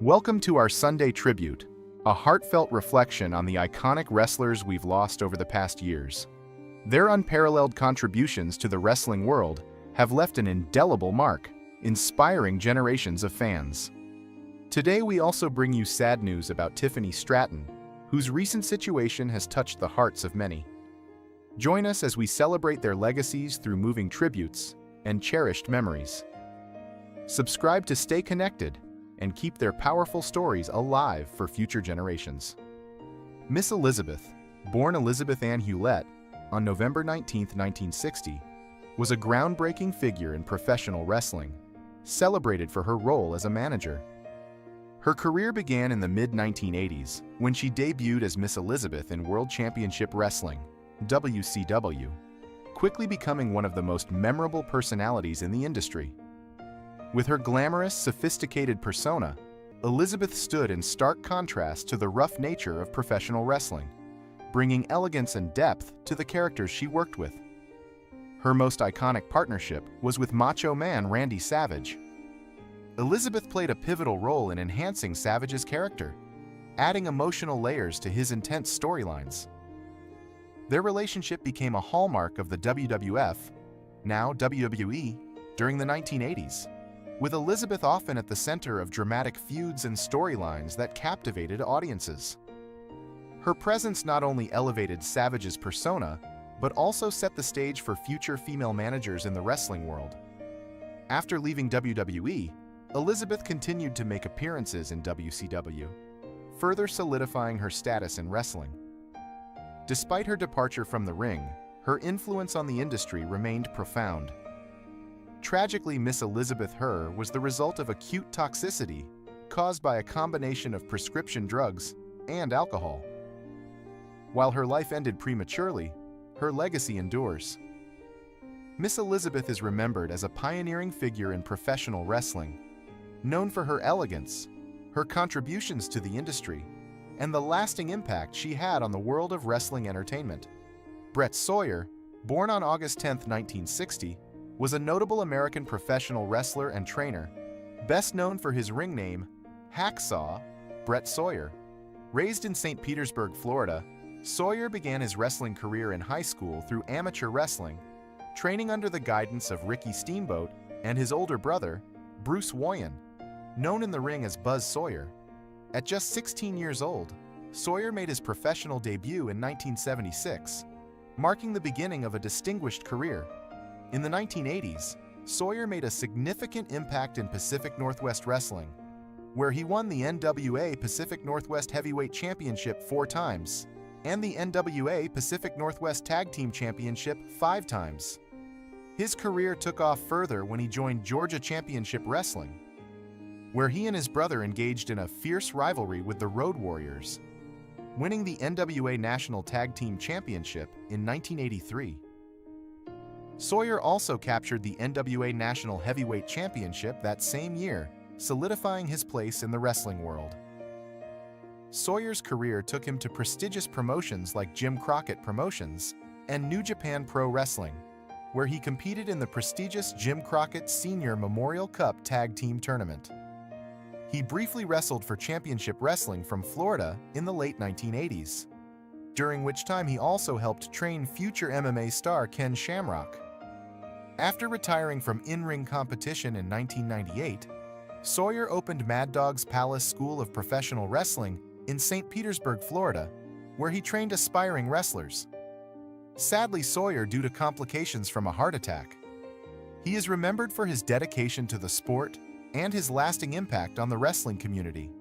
Welcome to our Sunday Tribute, a heartfelt reflection on the iconic wrestlers we've lost over the past years. Their unparalleled contributions to the wrestling world have left an indelible mark, inspiring generations of fans. Today we also bring you sad news about Tiffany Stratton, whose recent situation has touched the hearts of many. Join us as we celebrate their legacies through moving tributes and cherished memories. Subscribe to stay connected and keep their powerful stories alive for future generations. Miss Elizabeth, born Elizabeth Ann Hewlett on November 19, 1960, was a groundbreaking figure in professional wrestling, celebrated for her role as a manager. Her career began in the mid-1980s when she debuted as Miss Elizabeth in World Championship Wrestling, WCW, quickly becoming one of the most memorable personalities in the industry. With her glamorous, sophisticated persona, Elizabeth stood in stark contrast to the rough nature of professional wrestling, bringing elegance and depth to the characters she worked with. Her most iconic partnership was with Macho Man Randy Savage. Elizabeth played a pivotal role in enhancing Savage's character, adding emotional layers to his intense storylines. Their relationship became a hallmark of the WWF, now WWE, during the 1980s. With Elizabeth often at the center of dramatic feuds and storylines that captivated audiences. Her presence not only elevated Savage's persona, but also set the stage for future female managers in the wrestling world. After leaving WWE, Elizabeth continued to make appearances in WCW, further solidifying her status in wrestling. Despite her departure from the ring, her influence on the industry remained profound. Tragically, Miss Elizabeth Herr was the result of acute toxicity caused by a combination of prescription drugs and alcohol. While her life ended prematurely, her legacy endures. Miss Elizabeth is remembered as a pioneering figure in professional wrestling, known for her elegance, her contributions to the industry, and the lasting impact she had on the world of wrestling entertainment. Brett Sawyer, born on August 10, 1960, was a notable American professional wrestler and trainer, best known for his ring name, Hacksaw Brett Sawyer. Raised in St. Petersburg, Florida, Sawyer began his wrestling career in high school through amateur wrestling, training under the guidance of Ricky Steamboat and his older brother, Bruce Woyan, known in the ring as Buzz Sawyer. At just 16 years old, Sawyer made his professional debut in 1976, marking the beginning of a distinguished career. In the 1980s, Sawyer made a significant impact in Pacific Northwest Wrestling, where he won the NWA Pacific Northwest Heavyweight Championship 4 times and the NWA Pacific Northwest Tag Team Championship 5 times. His career took off further when he joined Georgia Championship Wrestling, where he and his brother engaged in a fierce rivalry with the Road Warriors, winning the NWA National Tag Team Championship in 1983. Sawyer also captured the NWA National Heavyweight Championship that same year, solidifying his place in the wrestling world. Sawyer's career took him to prestigious promotions like Jim Crockett Promotions and New Japan Pro Wrestling, where he competed in the prestigious Jim Crockett Senior Memorial Cup Tag Team Tournament. He briefly wrestled for Championship Wrestling from Florida in the late 1980s, during which time he also helped train future MMA star Ken Shamrock. After retiring from in-ring competition in 1998, Sawyer opened Mad Dog's Palace School of Professional Wrestling in St. Petersburg, Florida, where he trained aspiring wrestlers. Sadly, Sawyer due to complications from a heart attack. He is remembered for his dedication to the sport and his lasting impact on the wrestling community.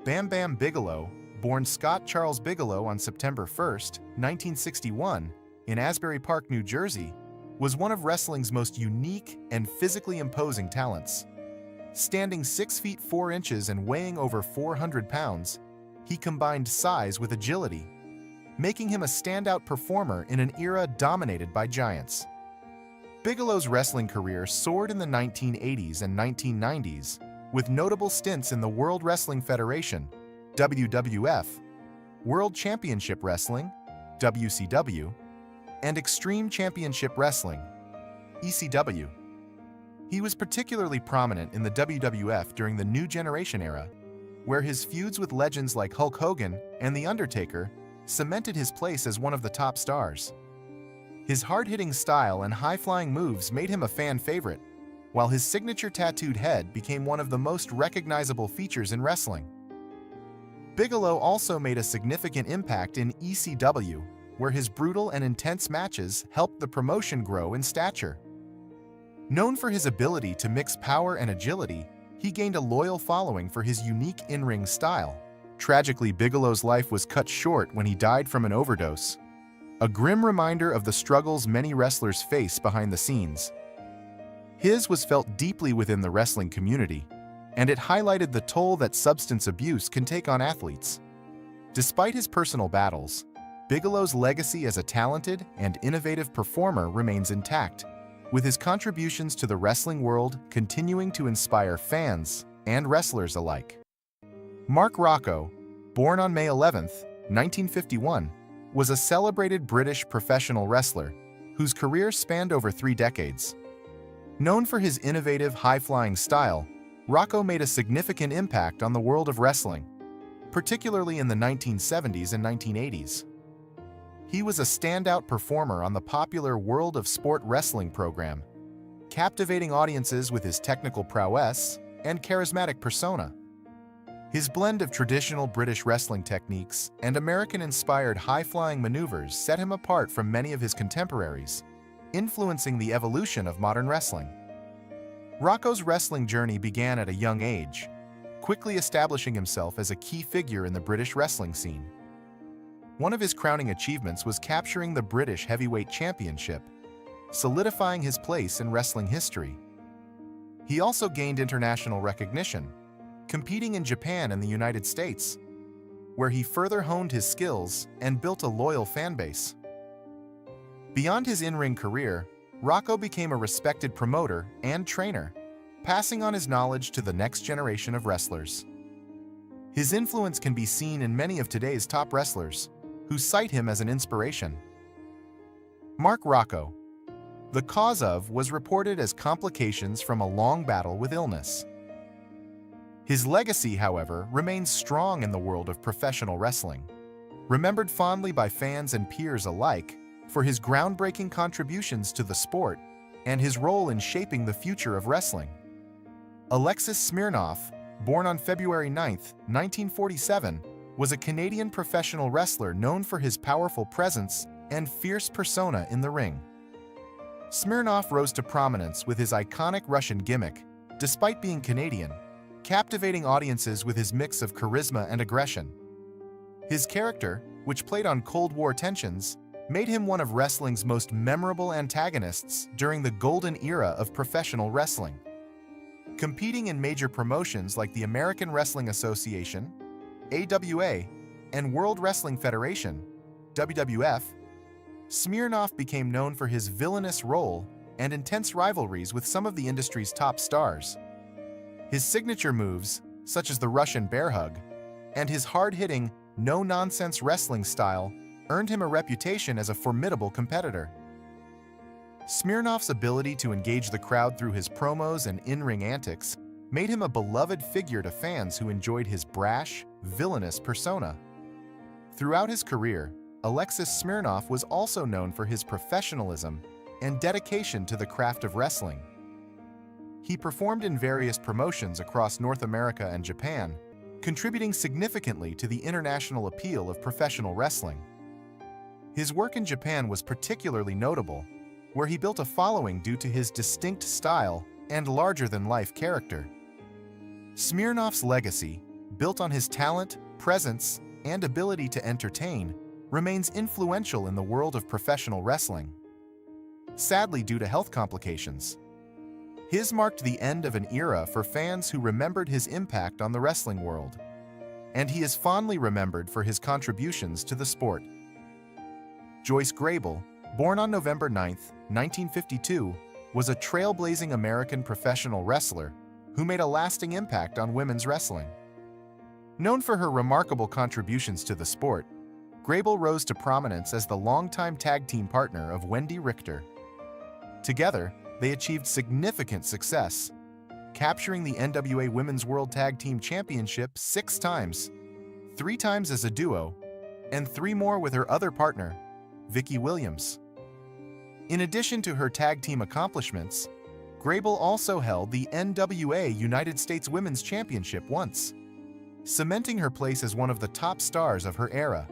Bam Bam Bigelow, born Scott Charles Bigelow on September 1, 1961, in Asbury Park, New Jersey, was one of wrestling's most unique and physically imposing talents. Standing 6 feet 4 inches and weighing over 400 pounds, he combined size with agility, making him a standout performer in an era dominated by giants. Bigelow's wrestling career soared in the 1980s and 1990s, with notable stints in the World Wrestling Federation, WWF, World Championship Wrestling, WCW, and Extreme Championship Wrestling, ECW. He was particularly prominent in the WWF during the New Generation era, where his feuds with legends like Hulk Hogan and The Undertaker cemented his place as one of the top stars. His hard-hitting style and high-flying moves made him a fan favorite, while his signature tattooed head became one of the most recognizable features in wrestling. Bigelow also made a significant impact in ECW, where his brutal and intense matches helped the promotion grow in stature. Known for his ability to mix power and agility, he gained a loyal following for his unique in-ring style. Tragically, Bigelow's life was cut short when he died from an overdose, a grim reminder of the struggles many wrestlers face behind the scenes. His was felt deeply within the wrestling community, and it highlighted the toll that substance abuse can take on athletes. Despite his personal battles, Bigelow's legacy as a talented and innovative performer remains intact, with his contributions to the wrestling world continuing to inspire fans and wrestlers alike. Mark Rocco, born on May 11, 1951, was a celebrated British professional wrestler whose career spanned over 3 decades. Known for his innovative, high-flying style, Rocco made a significant impact on the world of wrestling, particularly in the 1970s and 1980s. He was a standout performer on the popular World of Sport wrestling program, captivating audiences with his technical prowess and charismatic persona. His blend of traditional British wrestling techniques and American-inspired high-flying maneuvers set him apart from many of his contemporaries, influencing the evolution of modern wrestling. Rocco's wrestling journey began at a young age, quickly establishing himself as a key figure in the British wrestling scene. One of his crowning achievements was capturing the British Heavyweight Championship, solidifying his place in wrestling history. He also gained international recognition, competing in Japan and the United States, where he further honed his skills and built a loyal fan base. Beyond his in-ring career, Rocco became a respected promoter and trainer, passing on his knowledge to the next generation of wrestlers. His influence can be seen in many of today's top wrestlers, who cite him as an inspiration. Mark Rocco. The cause of was reported as complications from a long battle with illness. His legacy, however, remains strong in the world of professional wrestling, remembered fondly by fans and peers alike for his groundbreaking contributions to the sport and his role in shaping the future of wrestling. Alexis Smirnoff, born on February 9, 1947, was a Canadian professional wrestler known for his powerful presence and fierce persona in the ring. Smirnoff rose to prominence with his iconic Russian gimmick, despite being Canadian, captivating audiences with his mix of charisma and aggression. His character, which played on Cold War tensions, made him one of wrestling's most memorable antagonists during the golden era of professional wrestling. Competing in major promotions like the American Wrestling Association, AWA, and World Wrestling Federation, WWF, Smirnoff became known for his villainous role and intense rivalries with some of the industry's top stars. His signature moves, such as the Russian bear hug, and his hard-hitting, no-nonsense wrestling style earned him a reputation as a formidable competitor. Smirnoff's ability to engage the crowd through his promos and in-ring antics made him a beloved figure to fans who enjoyed his brash, villainous persona. Throughout his career, Alexis Smirnoff was also known for his professionalism and dedication to the craft of wrestling. He performed in various promotions across North America and Japan, contributing significantly to the international appeal of professional wrestling. His work in Japan was particularly notable, where he built a following due to his distinct style and larger-than-life character. Smirnoff's legacy, built on his talent, presence, and ability to entertain, remains influential in the world of professional wrestling. Sadly, due to health complications, his marked the end of an era for fans who remembered his impact on the wrestling world, and he is fondly remembered for his contributions to the sport. Joyce Grable, born on November 9, 1952, was a trailblazing American professional wrestler who made a lasting impact on women's wrestling. Known for her remarkable contributions to the sport, Grable rose to prominence as the longtime tag team partner of Wendy Richter. Together, they achieved significant success, capturing the NWA Women's World Tag Team Championship 6 times, 3 times as a duo, and 3 more with her other partner, Vicky Williams. In addition to her tag team accomplishments, Grable also held the NWA United States Women's Championship once, cementing her place as one of the top stars of her era.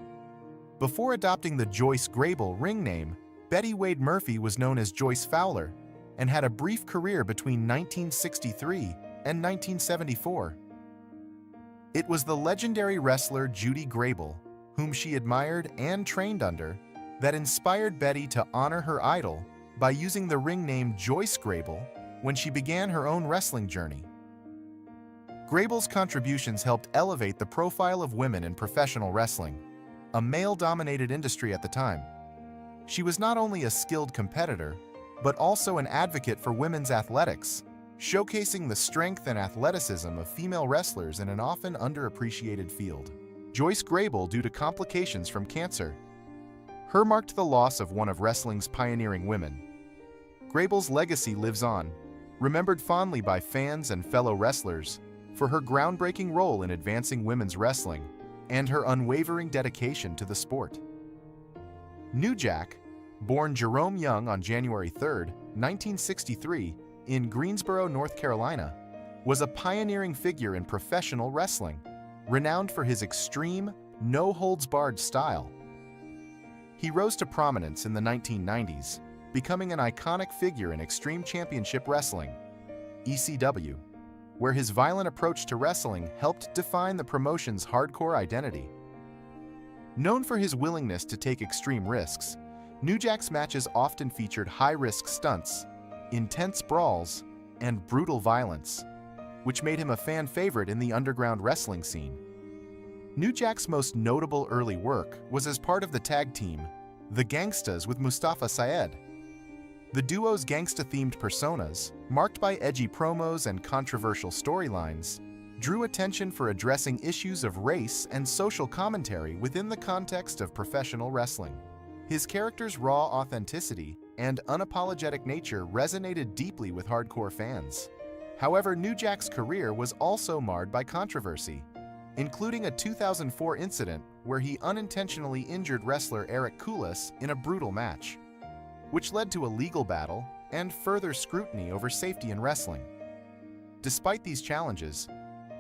Before adopting the Joyce Grable ring name, Betty Wade Murphy was known as Joyce Fowler and had a brief career between 1963 and 1974. It was the legendary wrestler Judy Grable, whom she admired and trained under, that inspired Betty to honor her idol by using the ring name Joyce Grable when she began her own wrestling journey. Grable's contributions helped elevate the profile of women in professional wrestling, a male-dominated industry at the time. She was not only a skilled competitor, but also an advocate for women's athletics, showcasing the strength and athleticism of female wrestlers in an often underappreciated field. Joyce Grable, due to complications from cancer, her marked the loss of one of wrestling's pioneering women. Grable's legacy lives on, remembered fondly by fans and fellow wrestlers for her groundbreaking role in advancing women's wrestling and her unwavering dedication to the sport. New Jack, born Jerome Young on January 3, 1963, in Greensboro, North Carolina, was a pioneering figure in professional wrestling, renowned for his extreme, no-holds-barred style. He rose to prominence in the 1990s, becoming an iconic figure in Extreme Championship Wrestling, ECW, where his violent approach to wrestling helped define the promotion's hardcore identity. Known for his willingness to take extreme risks, New Jack's matches often featured high-risk stunts, intense brawls, and brutal violence, which made him a fan favorite in the underground wrestling scene. New Jack's most notable early work was as part of the tag team, The Gangstas with Mustafa Syed. The duo's gangsta-themed personas, marked by edgy promos and controversial storylines, drew attention for addressing issues of race and social commentary within the context of professional wrestling. His character's raw authenticity and unapologetic nature resonated deeply with hardcore fans. However, New Jack's career was also marred by controversy, including a 2004 incident where he unintentionally injured wrestler Eric Koulis in a brutal match, which led to a legal battle and further scrutiny over safety in wrestling. Despite these challenges,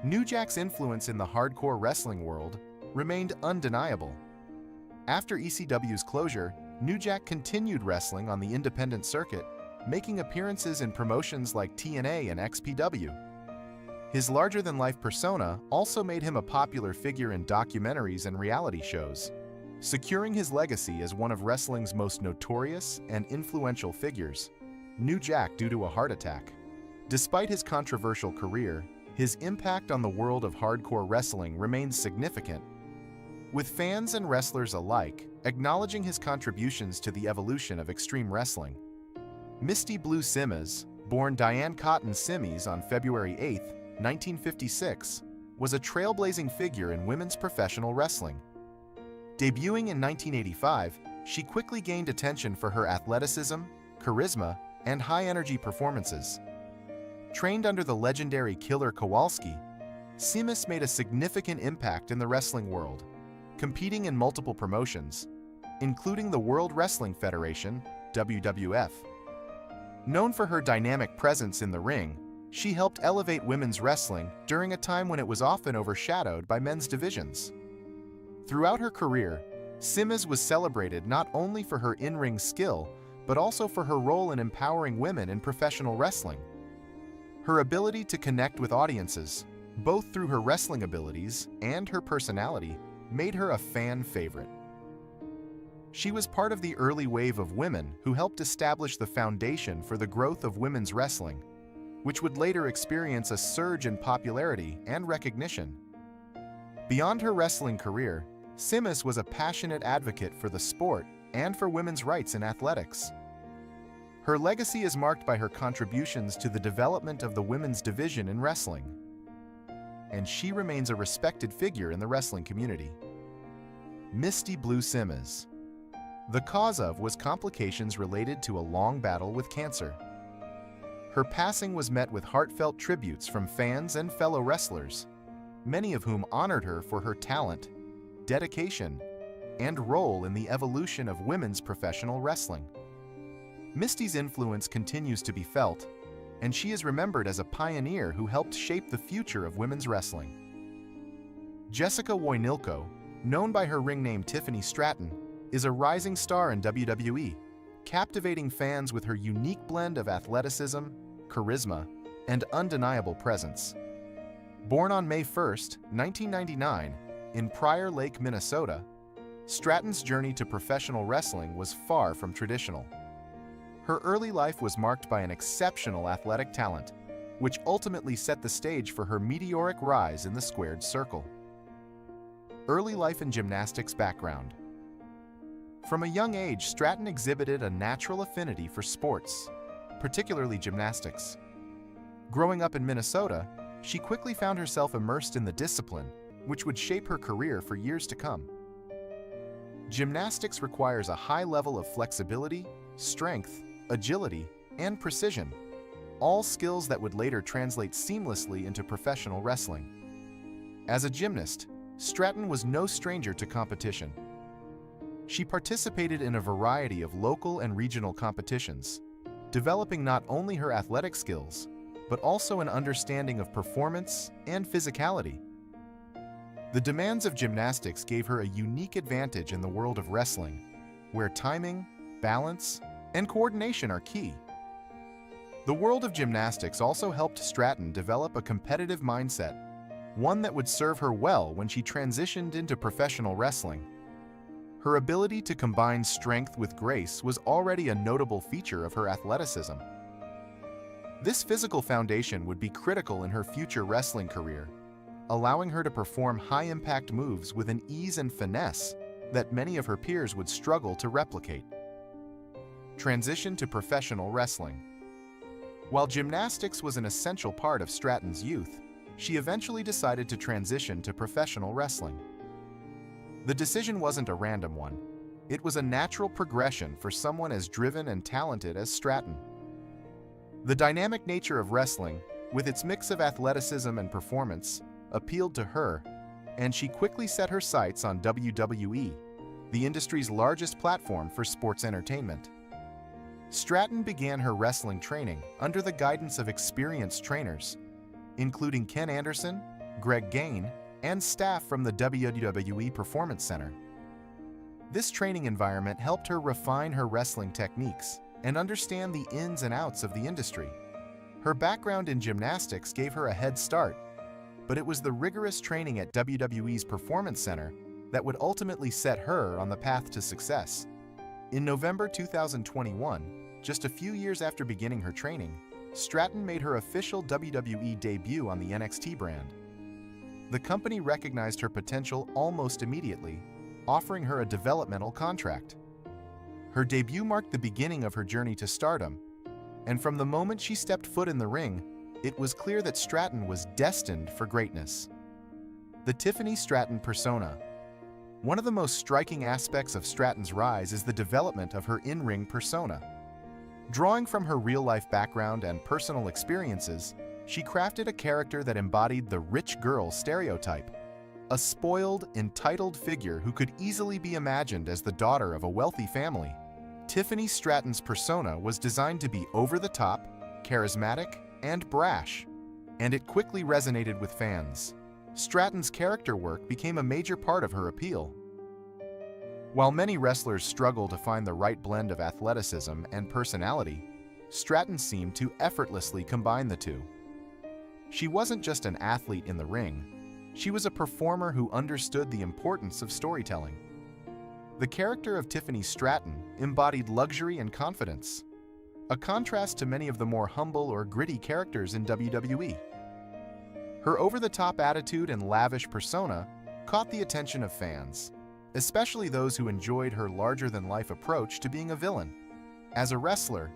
New Jack's influence in the hardcore wrestling world remained undeniable. After ECW's closure, New Jack continued wrestling on the independent circuit, making appearances in promotions like TNA and XPW. His larger-than-life persona also made him a popular figure in documentaries and reality shows, securing his legacy as one of wrestling's most notorious and influential figures. New Jack due to a heart attack. Despite his controversial career, his impact on the world of hardcore wrestling remains significant, with fans and wrestlers alike acknowledging his contributions to the evolution of extreme wrestling. Misty Blue Simmons, born Diane Cotton Simmies on February 8, 1956, was a trailblazing figure in women's professional wrestling. Debuting in 1985, she quickly gained attention for her athleticism, charisma, and high-energy performances. Trained under the legendary Killer Kowalski, Simmons made a significant impact in the wrestling world, competing in multiple promotions, including the World Wrestling Federation, WWF. Known for her dynamic presence in the ring, she helped elevate women's wrestling during a time when it was often overshadowed by men's divisions. Throughout her career, Simmons was celebrated not only for her in-ring skill, but also for her role in empowering women in professional wrestling. Her ability to connect with audiences, both through her wrestling abilities and her personality, made her a fan favorite. She was part of the early wave of women who helped establish the foundation for the growth of women's wrestling, which would later experience a surge in popularity and recognition. Beyond her wrestling career, Simmons was a passionate advocate for the sport and for women's rights in athletics. Her legacy is marked by her contributions to the development of the women's division in wrestling, and she remains a respected figure in the wrestling community. Misty Blue Simmons. The cause of was complications related to a long battle with cancer. Her passing was met with heartfelt tributes from fans and fellow wrestlers, many of whom honored her for her talent, dedication, and role in the evolution of women's professional wrestling. Misty's influence continues to be felt, and she is remembered as a pioneer who helped shape the future of women's wrestling. Jessica Woynilko, known by her ring name Tiffany Stratton, is a rising star in WWE, captivating fans with her unique blend of athleticism, charisma, and undeniable presence. Born on May 1, 1999, in Prior Lake, Minnesota, Stratton's journey to professional wrestling was far from traditional. Her early life was marked by an exceptional athletic talent, which ultimately set the stage for her meteoric rise in the squared circle. Early life and gymnastics background. From a young age, Stratton exhibited a natural affinity for sports, particularly gymnastics. Growing up in Minnesota, she quickly found herself immersed in the discipline, which would shape her career for years to come. Gymnastics requires a high level of flexibility, strength, agility, and precision, all skills that would later translate seamlessly into professional wrestling. As a gymnast, Stratton was no stranger to competition. She participated in a variety of local and regional competitions, developing not only her athletic skills, but also an understanding of performance and physicality. The demands of gymnastics gave her a unique advantage in the world of wrestling, where timing, balance, and coordination are key. The world of gymnastics also helped Stratton develop a competitive mindset, one that would serve her well when she transitioned into professional wrestling. Her ability to combine strength with grace was already a notable feature of her athleticism. This physical foundation would be critical in her future wrestling career, allowing her to perform high-impact moves with an ease and finesse that many of her peers would struggle to replicate. Transition to professional wrestling. While gymnastics was an essential part of Stratton's youth, she eventually decided to transition to professional wrestling. The decision wasn't a random one. It was a natural progression for someone as driven and talented as Stratton. The dynamic nature of wrestling, with its mix of athleticism and performance, appealed to her, and she quickly set her sights on WWE, the industry's largest platform for sports entertainment. Stratton began her wrestling training under the guidance of experienced trainers, including Ken Anderson, Greg Gain, and staff from the WWE Performance Center. This training environment helped her refine her wrestling techniques and understand the ins and outs of the industry. Her background in gymnastics gave her a head start, but it was the rigorous training at WWE's Performance Center that would ultimately set her on the path to success. In November 2021, just a few years after beginning her training, Stratton made her official WWE debut on the NXT brand. The company recognized her potential almost immediately, offering her a developmental contract. Her debut marked the beginning of her journey to stardom, and from the moment she stepped foot in the ring, it was clear that Stratton was destined for greatness. The Tiffany Stratton persona. One of the most striking aspects of Stratton's rise is the development of her in-ring persona. Drawing from her real-life background and personal experiences, she crafted a character that embodied the rich girl stereotype, a spoiled, entitled figure who could easily be imagined as the daughter of a wealthy family. Tiffany Stratton's persona was designed to be over-the-top, charismatic, and brash, and it quickly resonated with fans. Stratton's character work became a major part of her appeal. While many wrestlers struggle to find the right blend of athleticism and personality, Stratton seemed to effortlessly combine the two. She wasn't just an athlete in the ring, she was a performer who understood the importance of storytelling. The character of Tiffany Stratton embodied luxury and confidence, a contrast to many of the more humble or gritty characters in WWE. Her over-the-top attitude and lavish persona caught the attention of fans, especially those who enjoyed her larger-than-life approach to being a villain. As a wrestler,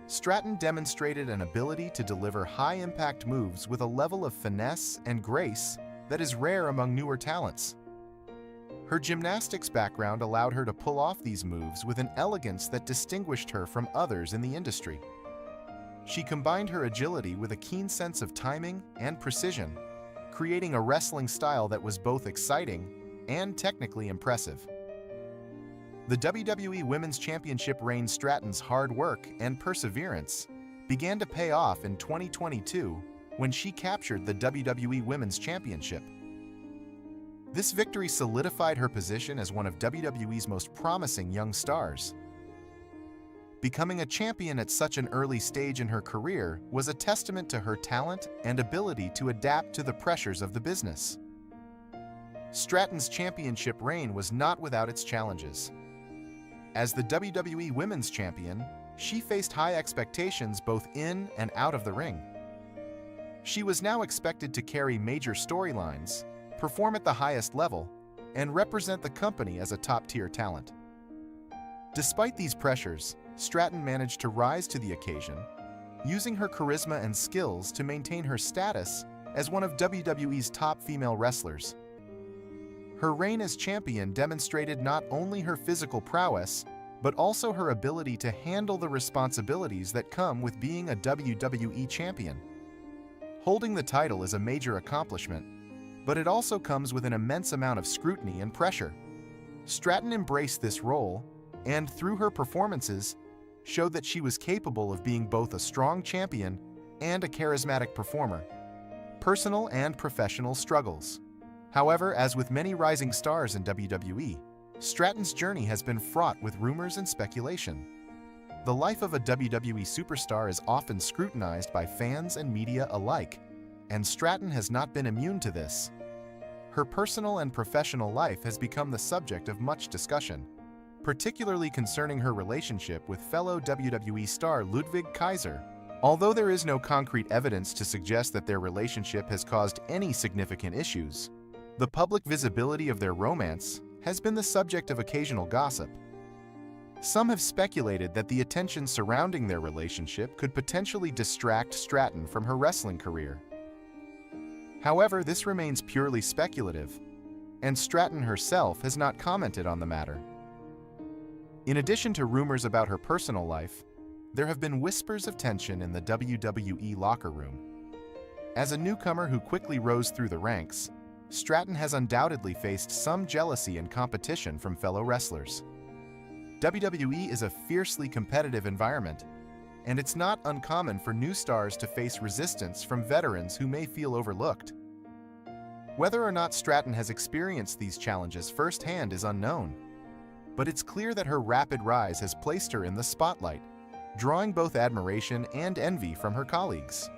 Stratton demonstrated an ability to deliver high-impact moves with a level of finesse and grace that is rare among newer talents. Her gymnastics background allowed her to pull off these moves with an elegance that distinguished her from others in the industry. She combined her agility with a keen sense of timing and precision, creating a wrestling style that was both exciting and technically impressive. The WWE Women's Championship reign. Stratton's hard work and perseverance began to pay off in 2022 when she captured the WWE Women's Championship. This victory solidified her position as one of WWE's most promising young stars. Becoming a champion at such an early stage in her career was a testament to her talent and ability to adapt to the pressures of the business. Stratton's championship reign was not without its challenges. As the WWE Women's Champion, she faced high expectations both in and out of the ring. She was now expected to carry major storylines, perform at the highest level, and represent the company as a top-tier talent. Despite these pressures, Stratton managed to rise to the occasion, using her charisma and skills to maintain her status as one of WWE's top female wrestlers. Her reign as champion demonstrated not only her physical prowess, but also her ability to handle the responsibilities that come with being a WWE champion. Holding the title is a major accomplishment, but it also comes with an immense amount of scrutiny and pressure. Stratton embraced this role, and through her performances, showed that she was capable of being both a strong champion and a charismatic performer. Personal and professional struggles. However, as with many rising stars in WWE, Stratton's journey has been fraught with rumors and speculation. The life of a WWE superstar is often scrutinized by fans and media alike, and Stratton has not been immune to this. Her personal and professional life has become the subject of much discussion, particularly concerning her relationship with fellow WWE star Ludwig Kaiser. Although there is no concrete evidence to suggest that their relationship has caused any significant issues, the public visibility of their romance has been the subject of occasional gossip. Some have speculated that the attention surrounding their relationship could potentially distract Stratton from her wrestling career. However, this remains purely speculative, and Stratton herself has not commented on the matter. In addition to rumors about her personal life, there have been whispers of tension in the WWE locker room. As a newcomer who quickly rose through the ranks, Stratton has undoubtedly faced some jealousy and competition from fellow wrestlers. WWE is a fiercely competitive environment, and it's not uncommon for new stars to face resistance from veterans who may feel overlooked. Whether or not Stratton has experienced these challenges firsthand is unknown, but it's clear that her rapid rise has placed her in the spotlight, drawing both admiration and envy from her colleagues.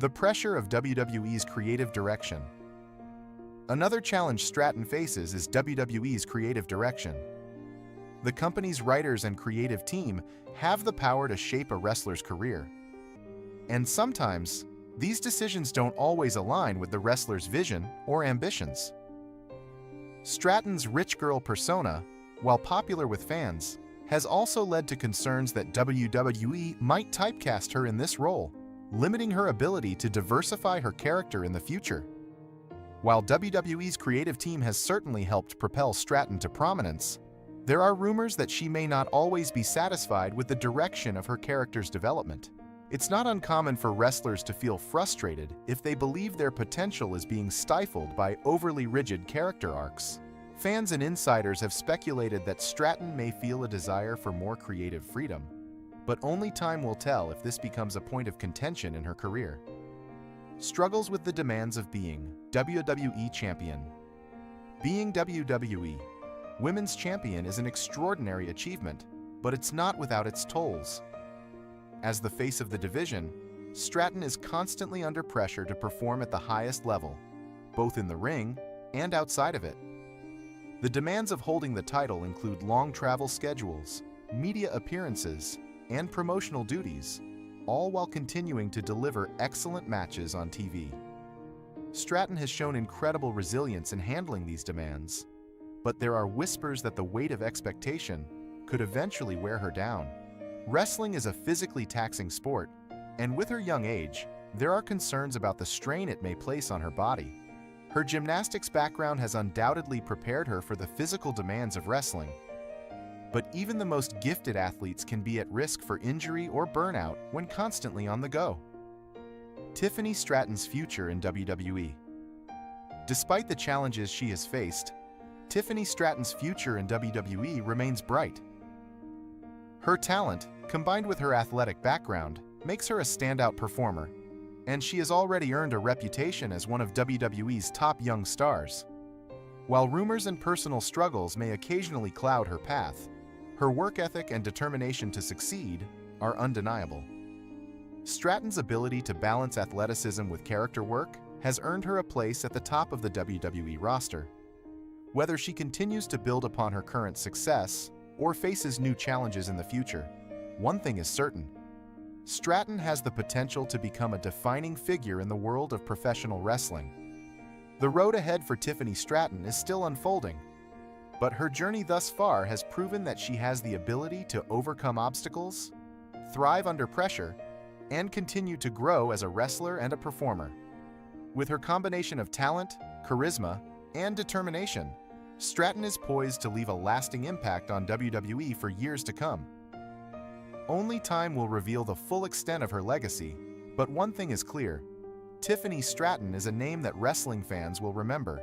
The pressure of WWE's creative direction. Another challenge Stratton faces is WWE's creative direction. The company's writers and creative team have the power to shape a wrestler's career. And sometimes, these decisions don't always align with the wrestler's vision or ambitions. Stratton's rich girl persona, while popular with fans, has also led to concerns that WWE might typecast her in this role, limiting her ability to diversify her character in the future. While WWE's creative team has certainly helped propel Stratton to prominence, there are rumors that she may not always be satisfied with the direction of her character's development. It's not uncommon for wrestlers to feel frustrated if they believe their potential is being stifled by overly rigid character arcs. Fans and insiders have speculated that Stratton may feel a desire for more creative freedom, but only time will tell if this becomes a point of contention in her career. Struggles with the demands of being WWE Champion. Being WWE Women's Champion is an extraordinary achievement, but it's not without its tolls. As the face of the division, Stratton is constantly under pressure to perform at the highest level, both in the ring and outside of it. The demands of holding the title include long travel schedules, media appearances, and promotional duties, all while continuing to deliver excellent matches on TV. Stratton has shown incredible resilience in handling these demands, but there are whispers that the weight of expectation could eventually wear her down. Wrestling is a physically taxing sport, and with her young age, there are concerns about the strain it may place on her body. Her gymnastics background has undoubtedly prepared her for the physical demands of wrestling. But even the most gifted athletes can be at risk for injury or burnout when constantly on the go. Tiffany Stratton's future in WWE. Despite the challenges she has faced, Tiffany Stratton's future in WWE remains bright. Her talent, combined with her athletic background, makes her a standout performer, and she has already earned a reputation as one of WWE's top young stars. While rumors and personal struggles may occasionally cloud her path, her work ethic and determination to succeed are undeniable. Stratton's ability to balance athleticism with character work has earned her a place at the top of the WWE roster. Whether she continues to build upon her current success or faces new challenges in the future, one thing is certain: Stratton has the potential to become a defining figure in the world of professional wrestling. The road ahead for Tiffany Stratton is still unfolding, but her journey thus far has proven that she has the ability to overcome obstacles, thrive under pressure, and continue to grow as a wrestler and a performer. With her combination of talent, charisma, and determination, Stratton is poised to leave a lasting impact on WWE for years to come. Only time will reveal the full extent of her legacy, but one thing is clear: Tiffany Stratton is a name that wrestling fans will remember.